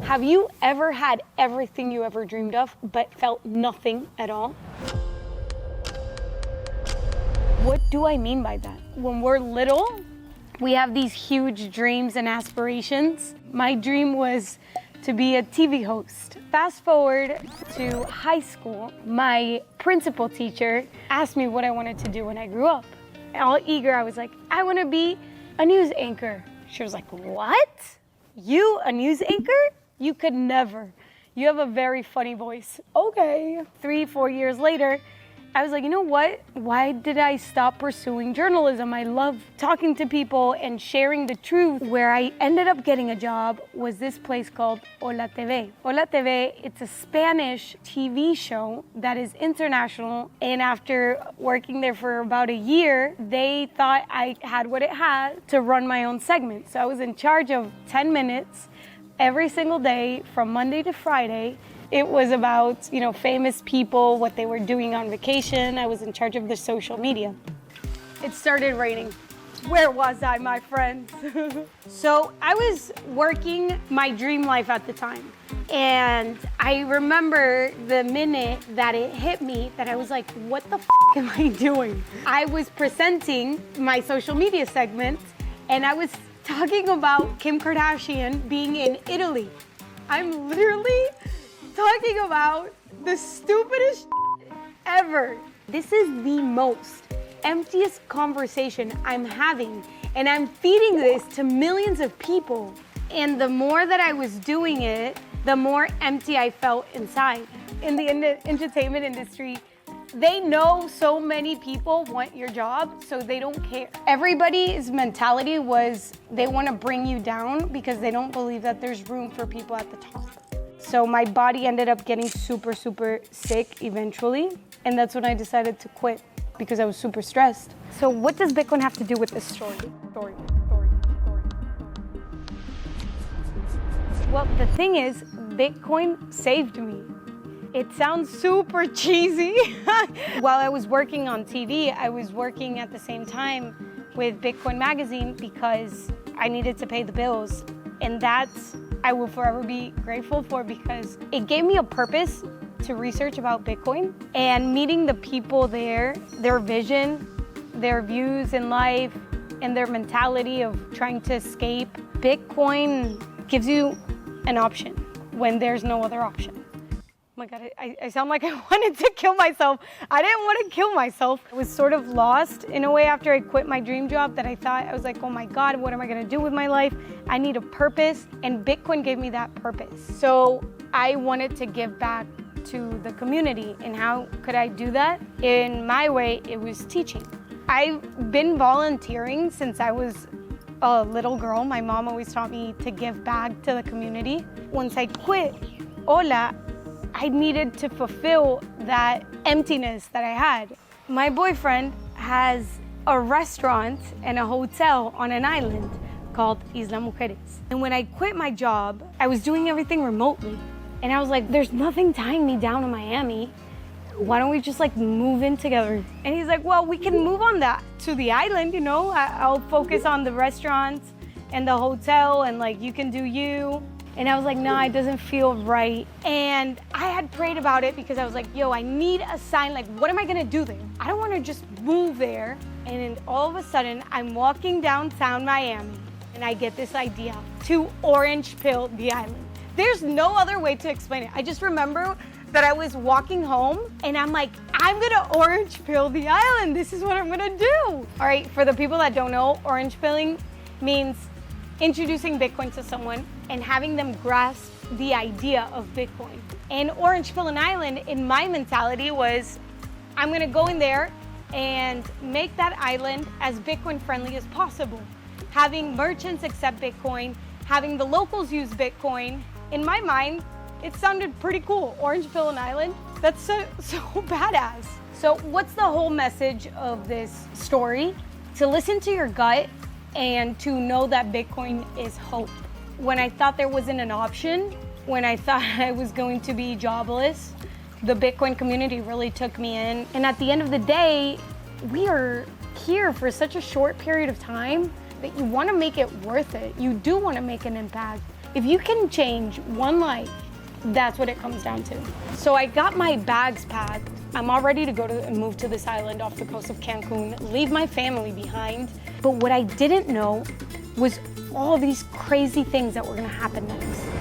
Have you ever had everything you ever dreamed of, but felt nothing at all? What do I mean by that? When we're little, we have these huge dreams and aspirations. My dream was to be a TV host. Fast forward to high school, my principal teacher asked me what I wanted to do when I grew up. All eager, I was like, I want to be a news anchor. She was like, what? You, a news anchor? You could never. You have a very funny voice. Okay. 3-4 years later, I was like, you know what? Why did I stop pursuing journalism? I love talking to people and sharing the truth. Where I ended up getting a job was this place called Hola TV. Hola TV, it's a Spanish TV show that is international. And after working there for about a year, they thought I had what it had to run my own segment. So I was in charge of 10 minutes every single day from Monday to Friday. It was about, famous people, what they were doing on vacation. I was in charge of the social media. It started raining. Where was I, my friends? So I was working my dream life at the time. And I remember the minute that it hit me that I was like, what the f am I doing? I was presenting my social media segment and I was talking about Kim Kardashian being in Italy. I'm literally talking about the stupidest ever. This is the most emptiest conversation I'm having, and I'm feeding this to millions of people. And the more that I was doing it, the more empty I felt inside. In the entertainment industry, they know so many people want your job, so they don't care. Everybody's mentality was they want to bring you down because they don't believe that there's room for people at the top. So my body ended up getting super, super sick eventually. And that's when I decided to quit because I was super stressed. So what does Bitcoin have to do with this story? Well, the thing is, Bitcoin saved me. It sounds super cheesy. While I was working on TV, I was working at the same time with Bitcoin Magazine because I needed to pay the bills. And that's, I will forever be grateful for because it gave me a purpose to research about Bitcoin and meeting the people there, their vision, their views in life, and their mentality of trying to escape. Bitcoin gives you an option when there's no other option. Oh my God, I sound like I wanted to kill myself. I didn't want to kill myself. I was sort of lost in a way after I quit my dream job that I was like, oh my God, what am I gonna do with my life? I need a purpose, and Bitcoin gave me that purpose. So I wanted to give back to the community, and how could I do that? In my way, it was teaching. I've been volunteering since I was a little girl. My mom always taught me to give back to the community. Once I quit Hola, I needed to fulfill that emptiness that I had. My boyfriend has a restaurant and a hotel on an island called Isla Mujeres. And when I quit my job, I was doing everything remotely. And I was like, there's nothing tying me down in Miami. Why don't we just move in together? And he's like, well, we can move on that to the island, I'll focus on the restaurants and the hotel and you can do you. And I was like, nah, it doesn't feel right. And I had prayed about it because I was like, yo, I need a sign. What am I gonna do there? I don't wanna just move there. And then all of a sudden, I'm walking downtown Miami and I get this idea to orange pill the island. There's no other way to explain it. I just remember that I was walking home and I'm like, I'm gonna orange pill the island. This is what I'm gonna do. All right, for the people that don't know, orange pilling means introducing Bitcoin to someone and having them grasp the idea of Bitcoin. And orange pill an island, in my mentality, was I'm gonna go in there and make that island as Bitcoin friendly as possible. Having merchants accept Bitcoin, having the locals use Bitcoin. In my mind, it sounded pretty cool. Orange pill an island, that's so badass. So what's the whole message of this story? To listen to your gut and to know that Bitcoin is hope. When I thought there wasn't an option, when I thought I was going to be jobless, the Bitcoin community really took me in. And at the end of the day, we are here for such a short period of time that you want to make it worth it. You do want to make an impact. If you can change one life, that's what it comes down to. So I got my bags packed. I'm all ready to go to and move to this island off the coast of Cancun, leave my family behind. But what I didn't know was all these crazy things that were gonna happen next.